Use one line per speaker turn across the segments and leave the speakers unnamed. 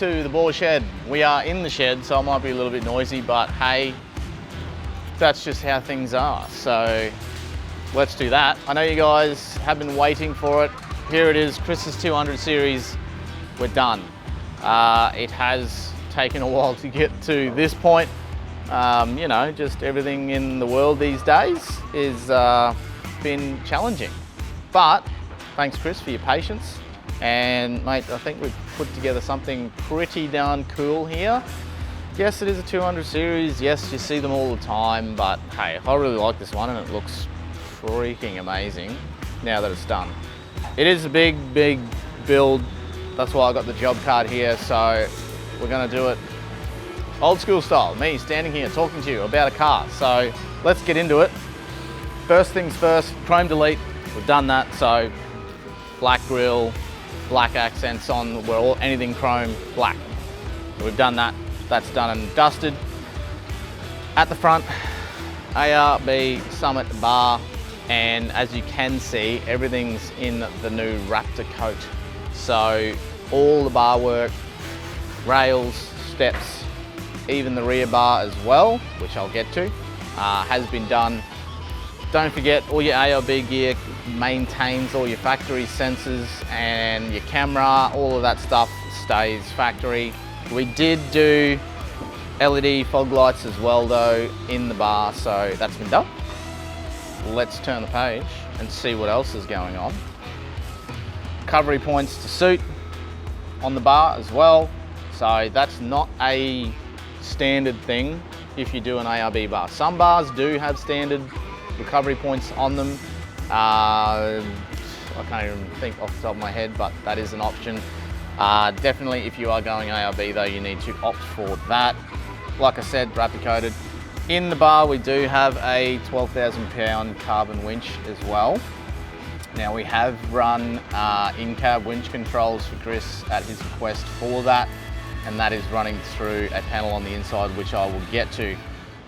to the boar shed. We are in the shed, so it might be a little bit noisy, but hey, that's just how things are. So let's do that. I know you guys have been waiting for it. Here it is, Chris's 200 series. We're done. It has taken a while to get to this point. You know, just everything in the world these days is been challenging. But thanks, Chris, for your patience. And mate, I think we've put together something pretty darn cool here. Yes, it is a 200 series. Yes, you see them all the time, but hey, I really like this one and it looks freaking amazing now that it's done. It is a big build. That's why I got the job card here. So we're gonna do it old school style. Me standing here talking to you about a car. So let's get into it. First things first, chrome delete. We've done that. So black grille, black accents on, we're all anything chrome, black. So we've done that, that's done and dusted. At the front, ARB Summit bar, and as you can see, everything's in the new Raptor coat. So all the bar work, rails, steps, even the rear bar as well, which I'll get to, has been done. Don't forget, all your ARB gear maintains all your factory sensors and your camera, all of that stuff stays factory. We did do LED fog lights as well though in the bar, so that's been done. Let's turn the page and see what else is going on. Recovery points to suit on the bar as well. So that's not a standard thing if you do an ARB bar. Some bars do have standard recovery points on them. I can't even think off the top of my head, but that is an option. Definitely if you are going ARB though, you need to opt for that. Like I said, Raptor coated. In the bar we do have a 12,000 pound carbon winch as well. Now we have run in-cab winch controls for Chris at his request for that, and that is running through a panel on the inside, which I will get to.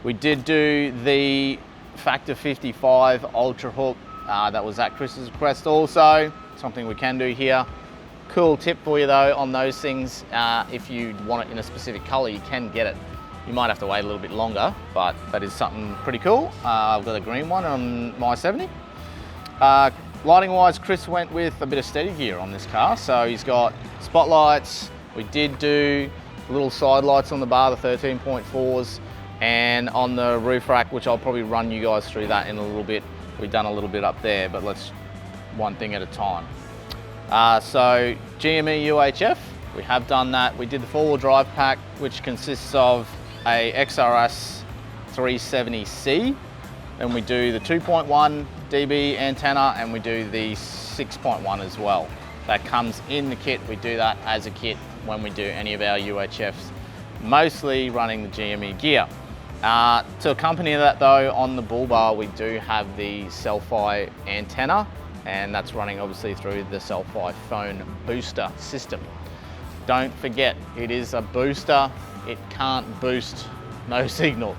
We did do the Factor 55 Ultra Hook, that was at Chris's request also, something we can do here. Cool tip for you though on those things, if you want it in a specific color, you can get it. You might have to wait a little bit longer, but that is something pretty cool. I've got a green one on my 70. Lighting wise, Chris went with a bit of steady gear on this car. So he's got spotlights. We did do little side lights on the bar, the 13.4s, and on the roof rack, which I'll probably run you guys through that in a little bit. We've done a little bit up there, but let's one thing at a time. So GME UHF, we have done that. We did the four-wheel drive pack, which consists of a XRS 370C, and we do the 2.1 dB antenna, and we do the 6.1 as well. That comes in the kit. We do that as a kit when we do any of our UHFs, mostly running the GME gear. To accompany that though, on the bull bar, we do have the Selfie antenna, and that's running obviously through the Selfie phone booster system. Don't forget, it is a booster. It can't boost no signal.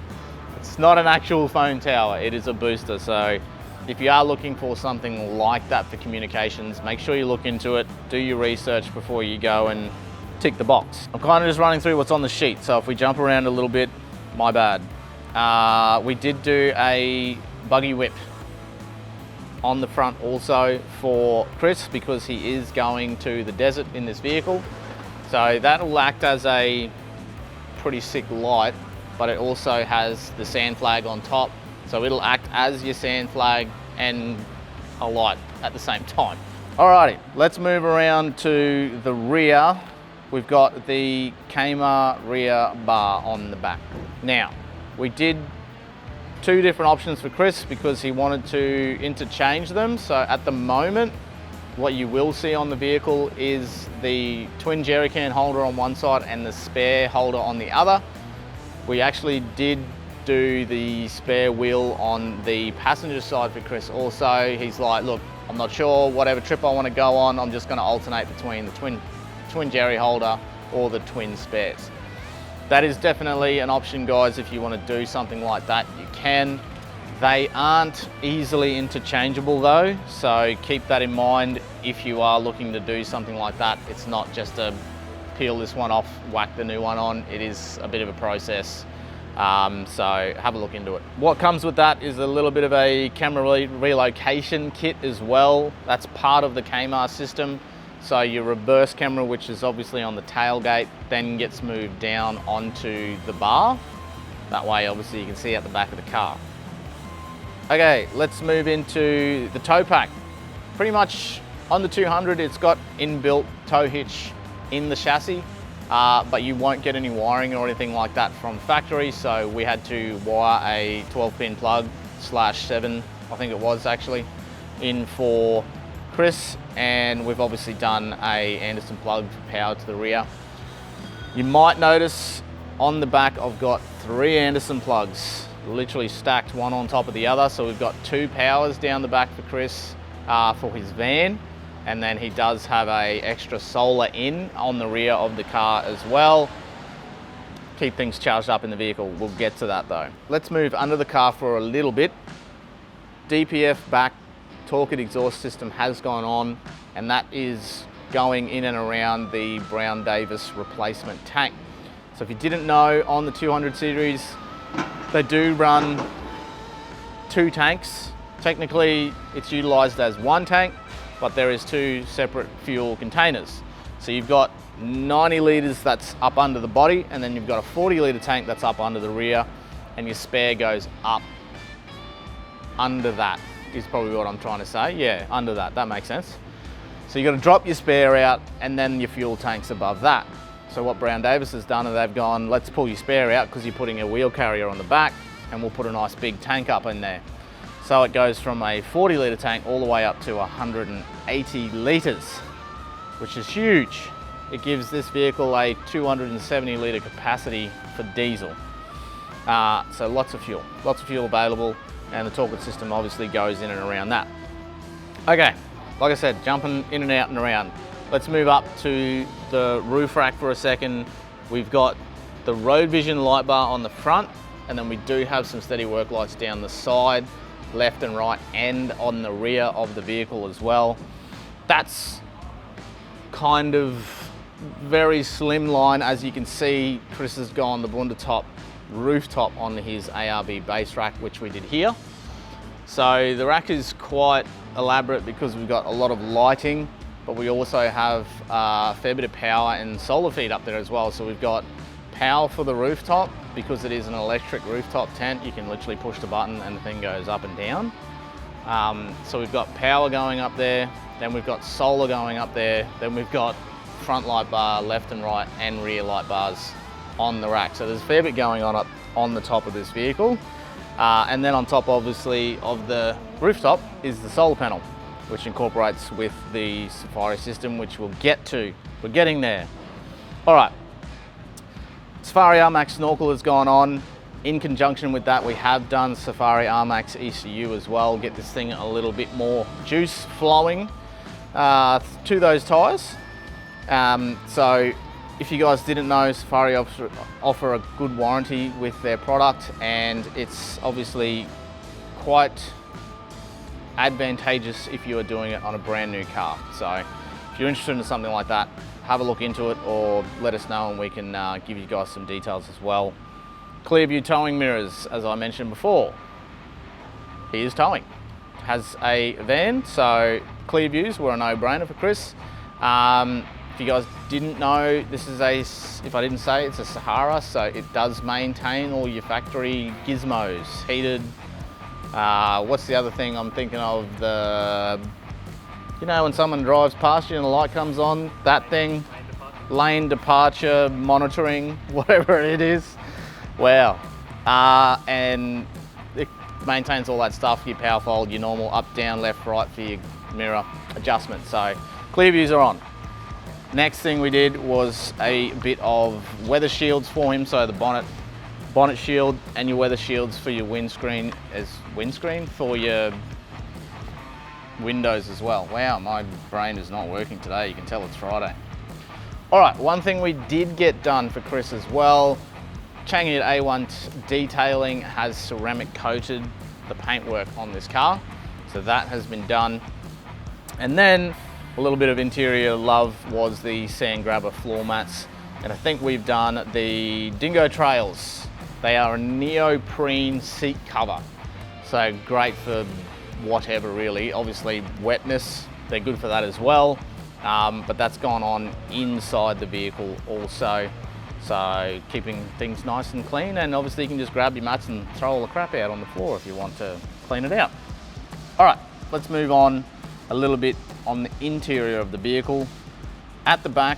It's not an actual phone tower, it is a booster. So if you are looking for something like that for communications, make sure you look into it, do your research before you go and tick the box. I'm kind of just running through what's on the sheet, so if we jump around a little bit, my bad. We did do a buggy whip on the front also for Chris, because he is going to the desert in this vehicle. So that'll act as a pretty sick light, but it also has the sand flag on top. So it'll act as your sand flag and a light at the same time. Alrighty, let's move around to the rear. We've got the Kaymar rear bar on the back. Now, we did two different options for Chris because he wanted to interchange them. So at the moment, what you will see on the vehicle is the twin jerry can holder on one side and the spare holder on the other. We actually did do the spare wheel on the passenger side for Chris also. He's like, look, I'm not sure, whatever trip I want to go on, I'm just going to alternate between the twin jerry holder or the twin spares. That is definitely an option, guys. If you want to do something like that, you can. They aren't easily interchangeable though, so keep that in mind if you are looking to do something like that. It's not just a peel this one off, whack the new one on. It is a bit of a process. So have a look into it. What comes with that is a little bit of a camera relocation kit as well. That's part of the Kaymar system. So your reverse camera, which is obviously on the tailgate, then gets moved down onto the bar. That way, obviously, you can see out the back of the car. Okay, let's move into the tow pack. Pretty much on the 200, it's got inbuilt tow hitch in the chassis. But you won't get any wiring or anything like that from factory, so we had to wire a 12-pin plug /7, I think it was actually, in for Chris, and we've obviously done a Anderson plug for power to the rear. You might notice on the back I've got 3 Anderson plugs, literally stacked one on top of the other, so we've got 2 powers down the back for Chris for his van. And then he does have a extra solar in on the rear of the car as well. Keep things charged up in the vehicle. We'll get to that though. Let's move under the car for a little bit. DPF back torqued exhaust system has gone on, and that is going in and around the Brown Davis replacement tank. So if you didn't know, on the 200 series, they do run 2 tanks. Technically, it's utilized as 1 tank, but there is 2 separate fuel containers. So you've got 90 litres that's up under the body, and then you've got a 40 litre tank that's up under the rear, and your spare goes up under that, is probably what I'm trying to say. Yeah, under that, that makes sense. So you've got to drop your spare out, and then your fuel tank's above that. So what Brown Davis has done is they've gone, let's pull your spare out because you're putting a wheel carrier on the back, and we'll put a nice big tank up in there. So it goes from a 40 litre tank all the way up to 180 litres, which is huge. It gives this vehicle a 270 litre capacity for diesel. So lots of fuel available, and the torqued system obviously goes in and around that. Okay, like I said, jumping in and out and around. Let's move up to the roof rack for a second. We've got the road vision light bar on the front, and then we do have some steady work lights down the side, left and right, and on the rear of the vehicle as well. That's kind of very slimline. As you can see, Chris has gone the blunder top rooftop on his ARB base rack, which we did here. So the rack is quite elaborate because we've got a lot of lighting, but we also have a fair bit of power and solar feed up there as well. So we've got power for the rooftop. Because it is an electric rooftop tent, you can literally push the button and the thing goes up and down. So we've got power going up there, then we've got solar going up there, then we've got front light bar, left and right, and rear light bars on the rack. So there's a fair bit going on up on the top of this vehicle. And then on top, obviously, of the rooftop is the solar panel, which incorporates with the Safari system, which we'll get to. We're getting there. All right. Safari Armax snorkel has gone on. In conjunction with that, we have done Safari Armax ECU as well. Get this thing a little bit more juice flowing to those tyres. So if you guys didn't know, Safari offer a good warranty with their product, and it's obviously quite advantageous if you are doing it on a brand new car. So if you're interested in something like that, have a look into it or let us know and we can give you guys some details as well. Clearview towing mirrors, as I mentioned before, he is towing. Has a van, so Clearviews were a no-brainer for Chris. If you guys didn't know, this is if I didn't say, it's a Sahara, so it does maintain all your factory gizmos, heated. What's the other thing I'm thinking of? You know, when someone drives past you and the light comes on, that thing, lane departure monitoring, whatever it is. Wow. And it maintains all that stuff, your power fold, your normal up, down, left, right for your mirror adjustment. So Clearviews are on. Next thing we did was a bit of weather shields for him. So the bonnet shield and your weather shields for your windscreen for your windows as well. Wow, my brain is not working today. You can tell it's Friday. All right, one thing we did get done for Chris as well, Changi at A1 Detailing has ceramic coated the paintwork on this car. So that has been done. And then A little bit of interior love was the sand grabber floor mats. And I think we've done the Dingo Trails. They are a neoprene seat cover. So great for whatever really. Obviously wetness, they're good for that as well. But that's gone on inside the vehicle also. So keeping things nice and clean, and obviously you can just grab your mats and throw all the crap out on the floor if you want to clean it out. All right, let's move on a little bit on the interior of the vehicle. At the back,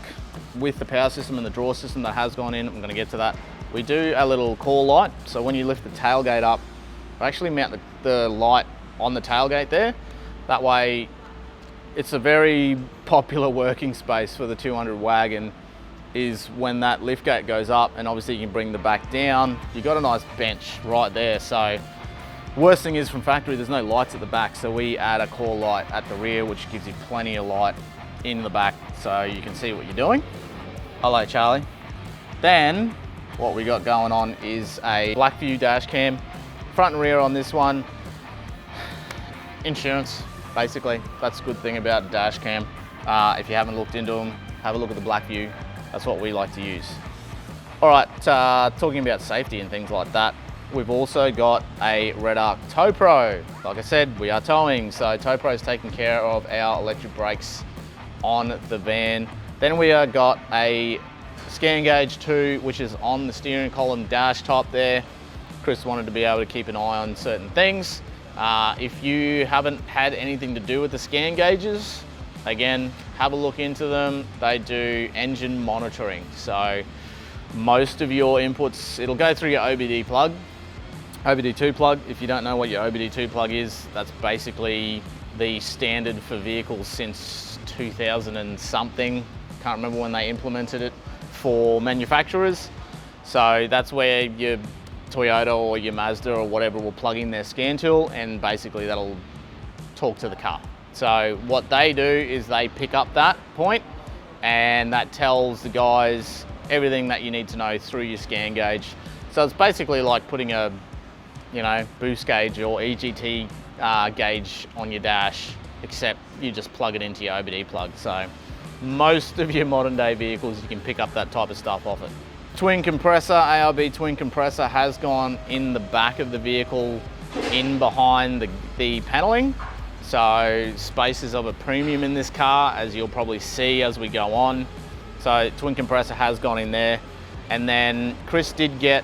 with the power system and the draw system that has gone in, I'm going to get to that. We do a little call light, so when you lift the tailgate up, I actually mount the light on the tailgate there. That way, it's a very popular working space for the 200 wagon, is when that liftgate goes up, and obviously you can bring the back down. You've got a nice bench right there, so worst thing is from factory, there's no lights at the back, so we add a call light at the rear, which gives you plenty of light in the back so you can see what you're doing. Hello, Charlie. Then what we got going on is a Blackview dash cam, front and rear on this one. Insurance, basically. That's a good thing about dash cam. If you haven't looked into them, have a look at the Blackview. That's what we like to use. All right, talking about safety and things like that, we've also got a Red Arc Tow Pro. Like I said, we are towing, so Tow Pro is taking care of our electric brakes on the van. Then we have got a Scan Gauge 2, which is on the steering column dash top there. Chris wanted to be able to keep an eye on certain things. If you haven't had anything to do with the scan gauges, again, have a look into them. They do engine monitoring. So most of your inputs, it'll go through your OBD plug, OBD2 plug. If you don't know what your OBD2 plug is, that's basically the standard for vehicles since 2000 and something. Can't remember when they implemented it for manufacturers. So that's where your Toyota or your Mazda or whatever will plug in their scan tool, and basically that'll talk to the car. So what they do is they pick up that point, and that tells the guys everything that you need to know through your scan gauge. So it's basically like putting a, boost gauge or EGT gauge on your dash, except you just plug it into your OBD plug. So most of your modern day vehicles, you can pick up that type of stuff off it. Twin compressor, ARB twin compressor has gone in the back of the vehicle, in behind the paneling. So space is of a premium in this car, as you'll probably see as we go on. So twin compressor has gone in there. And then Chris did get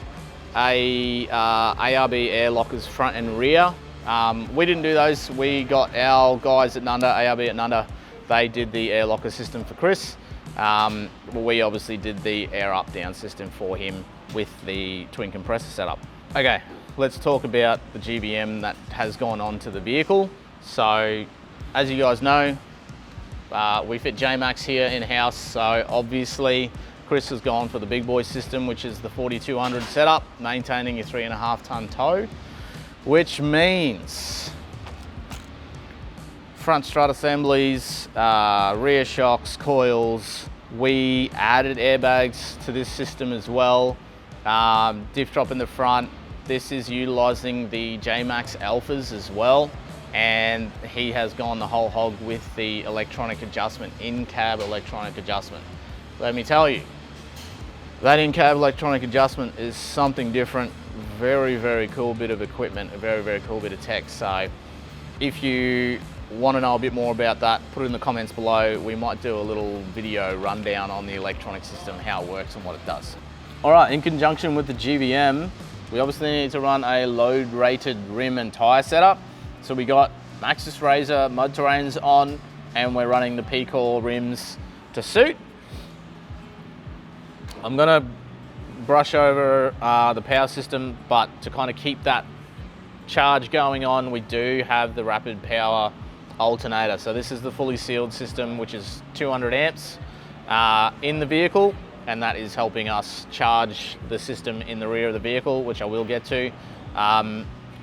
a ARB air lockers front and rear. We didn't do those. We got our guys at Nunda, ARB at Nunda. They did the air locker system for Chris. We obviously did the air up down system for him with the twin compressor setup. Okay, let's talk about the GVM that has gone on to the vehicle. So as you guys know, we fit JMACX here in-house, so obviously Chris has gone for the big boy system, which is the 4200 setup, maintaining your 3.5 ton tow, which means front strut assemblies, rear shocks, coils. We added airbags to this system as well. Diff drop in the front. This is utilizing the JMACX Alphas as well. And he has gone the whole hog with the electronic adjustment, in-cab electronic adjustment. Let me tell you, that in-cab electronic adjustment is something different. Very, very cool bit of equipment, a very, very cool bit of tech. So if you want to know a bit more about that, put it in the comments below. We might do a little video rundown on the electronic system, how it works and what it does. All right, in conjunction with the GVM, we obviously need to run a load rated rim and tire setup. So we got Maxxis Razor mud terrains on, and we're running the PCOR rims to suit. I'm gonna brush over the power system, but to kind of keep that charge going on, we do have the rapid power alternator. So this is the fully sealed system, which is 200 amps in the vehicle, and that is helping us charge the system in the rear of the vehicle, which I will get to.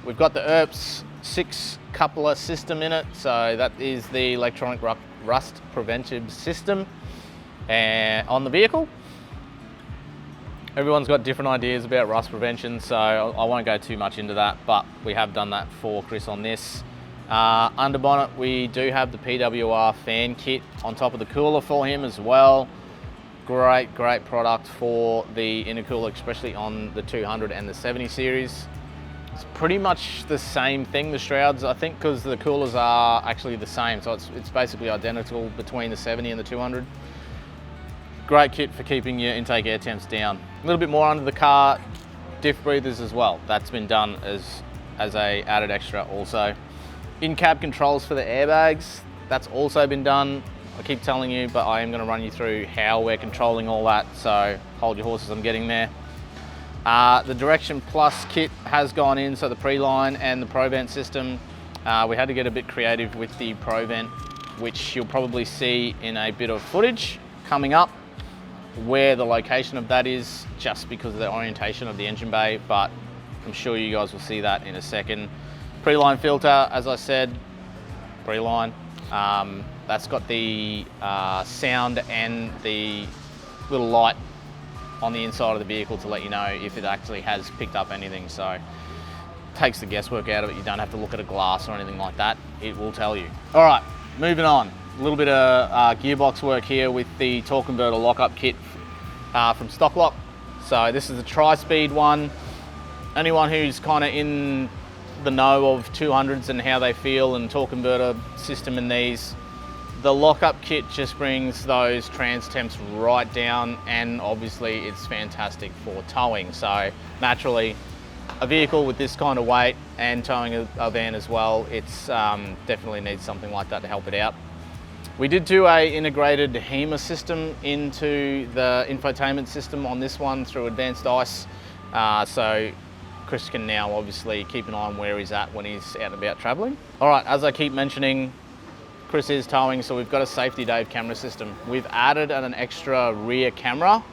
We've got the ERPS 6 coupler system in it, so that is the electronic rust preventive system on the vehicle. Everyone's got different ideas about rust prevention, so I won't go too much into that, but we have done that for Chris on this. Under bonnet, we do have the PWR fan kit on top of the cooler for him as well. Great product for the intercooler, especially on the 200 and the 70 series. It's pretty much the same thing, the shrouds, I think, because the coolers are actually the same. So it's basically identical between the 70 and the 200. Great kit for keeping your intake air temps down. A little bit more under the car, diff breathers as well. That's been done as a added extra also. In-cab controls for the airbags, that's also been done. I keep telling you, but I am going to run you through how we're controlling all that, so hold your horses, I'm getting there. The Direction Plus kit has gone in, so the pre-line and the Provent system. We had to get a bit creative with the Provent, which you'll probably see in a bit of footage coming up, where the location of that is, just because of the orientation of the engine bay, but I'm sure you guys will see that in a second. Pre-line filter, as I said, pre-line. That's got the sound and the little light on the inside of the vehicle to let you know if it actually has picked up anything. So it takes the guesswork out of it. You don't have to look at a glass or anything like that. It will tell you. All right, moving on. A little bit of gearbox work here with the torque converter lockup kit from Stock Lock. So this is a tri-speed one. Anyone who's kind of in the know of 200s and how they feel and torque converter system in these, the lockup kit just brings those trans temps right down, and obviously it's fantastic for towing. So naturally, a vehicle with this kind of weight and towing a van as well, it's definitely needs something like that to help it out. We did do a integrated HEMA system into the infotainment system on this one through Advanced ICE. So Chris can now obviously keep an eye on where he's at when he's out and about traveling. All right, as I keep mentioning, Chris is towing, so we've got a Safety Dave camera system. We've added an extra rear camera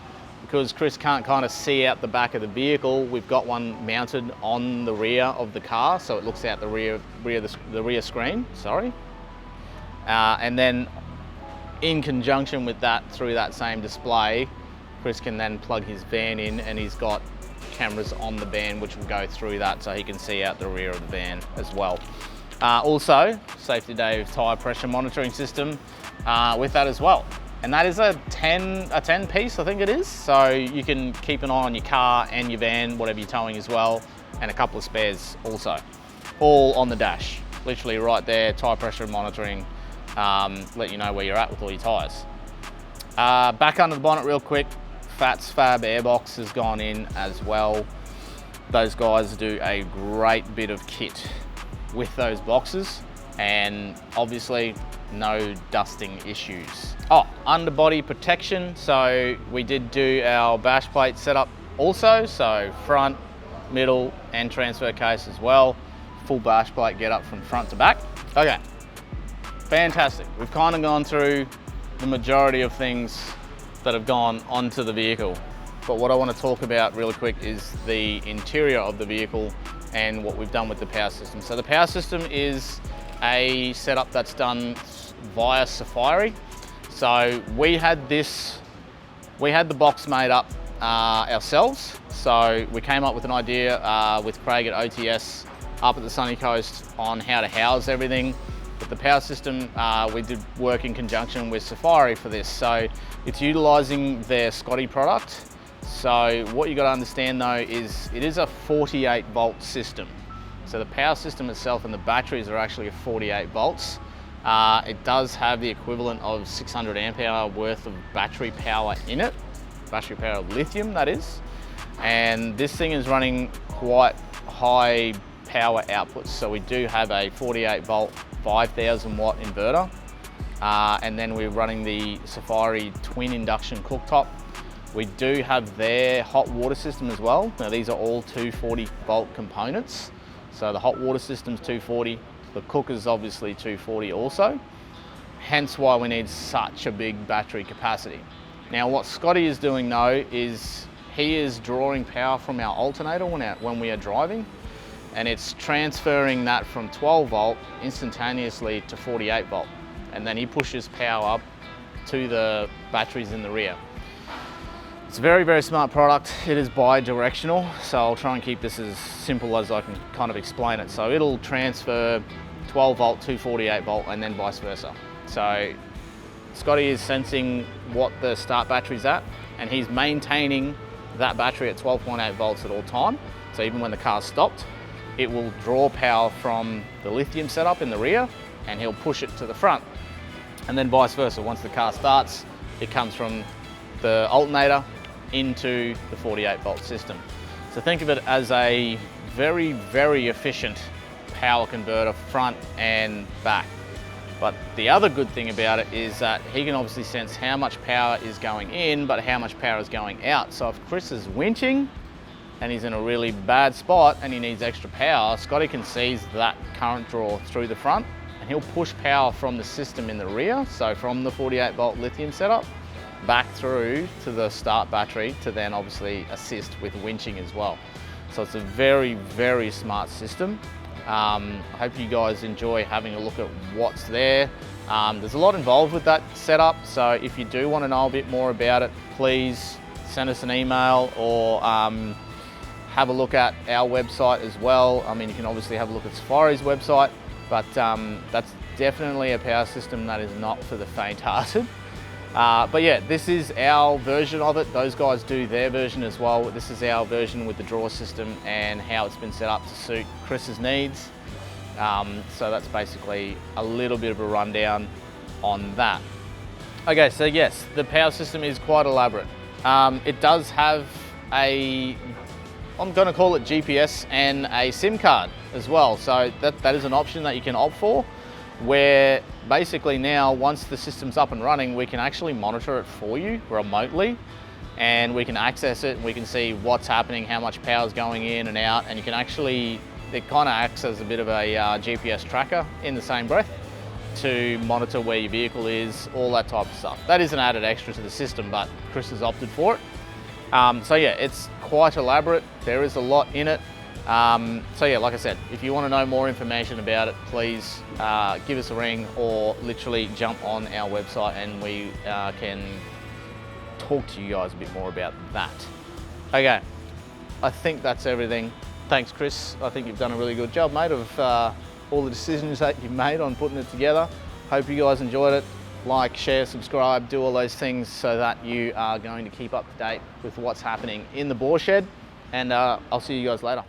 because Chris can't kind of see out the back of the vehicle. We've got one mounted on the rear of the car, so it looks out the rear screen, sorry. And then in conjunction with that, through that same display, Chris can then plug his van in, and he's got cameras on the van which will go through that, so he can see out the rear of the van as well. Also, Safety Dave tyre pressure monitoring system with that as well. And that is a 10 piece, I think it is. So you can keep an eye on your car and your van, whatever you're towing as well, and a couple of spares also. All on the dash, literally right there, tyre pressure monitoring, let you know where you're at with all your tyres. Back under the bonnet real quick, Fats Fab airbox has gone in as well. Those guys do a great bit of kit with those boxes, and obviously no dusting issues. Oh, underbody protection. So we did do our bash plate setup also, so front, middle and transfer case as well. Full bash plate get up from front to back. Okay, fantastic. We've kind of gone through the majority of things that have gone onto the vehicle. But what I want to talk about really quick is the interior of the vehicle and what we've done with the power system. So the power system is a setup that's done via Safari. So we had the box made up ourselves. So we came up with an idea with Craig at OTS up at the Sunny Coast on how to house everything. But the power system, we did work in conjunction with Safari for this. So it's utilizing their Scotty product. So what you got to understand though is it is a 48 volt system. So the power system itself and the batteries are actually 48 volts. It does have the equivalent of 600 amp hour worth of battery power in it. Battery power of lithium, that is. And this thing is running quite high power outputs. So we do have a 48 volt 5000 watt inverter. And then we're running the Safari twin induction cooktop. We do have their hot water system as well. Now these are all 240 volt components. So the hot water system's 240, the cooker's obviously 240 also. Hence why we need such a big battery capacity. Now what Scotty is doing though is he is drawing power from our alternator when we are driving, and it's transferring that from 12 volt instantaneously to 48 volt. And then he pushes power up to the batteries in the rear. It's a very, very smart product. It is bi-directional, so I'll try and keep this as simple as I can kind of explain it. So it'll transfer 12 volt to 48 volt and then vice versa. So Scotty is sensing what the start battery's at, and he's maintaining that battery at 12.8 volts at all time. So even when the car's stopped, it will draw power from the lithium setup in the rear and he'll push it to the front. And then vice versa, once the car starts, it comes from the alternator into the 48 volt system. So think of it as a very, very efficient power converter front and back. But the other good thing about it is that he can obviously sense how much power is going in, but how much power is going out. So if Chris is winching and he's in a really bad spot and he needs extra power, Scotty can seize that current draw through the front and he'll push power from the system in the rear, so from the 48 volt lithium setup, back through to the start battery to then obviously assist with winching as well. So it's a very, very smart system. I hope you guys enjoy having a look at what's there. There's a lot involved with that setup, so if you do want to know a bit more about it, please send us an email or have a look at our website as well. I mean, you can obviously have a look at Safari's website, but that's definitely a power system that is not for the faint-hearted. But yeah, this is our version of it. Those guys do their version as well. This is our version with the draw system and how it's been set up to suit Chris's needs. So that's basically a little bit of a rundown on that. Okay, so yes, the power system is quite elaborate. It does have a, I'm going to call it GPS and a SIM card as well. So that is an option that you can opt for, where basically now once the system's up and running, we can actually monitor it for you remotely and we can access it and we can see what's happening, how much power is going in and out, and you can actually, it kind of acts as a bit of a GPS tracker in the same breath to monitor where your vehicle is, all that type of stuff. That is an added extra to the system, but Chris has opted for it. So yeah, it's quite elaborate. There is a lot in it. So yeah, like I said, if you want to know more information about it, please give us a ring or literally jump on our website and we can talk to you guys a bit more about that. Okay, I think that's everything. Thanks, Chris. I think you've done a really good job, mate, of all the decisions that you've made on putting it together. Hope you guys enjoyed it. Like, share, subscribe, do all those things so that you are going to keep up to date with what's happening in the bore shed. And I'll see you guys later.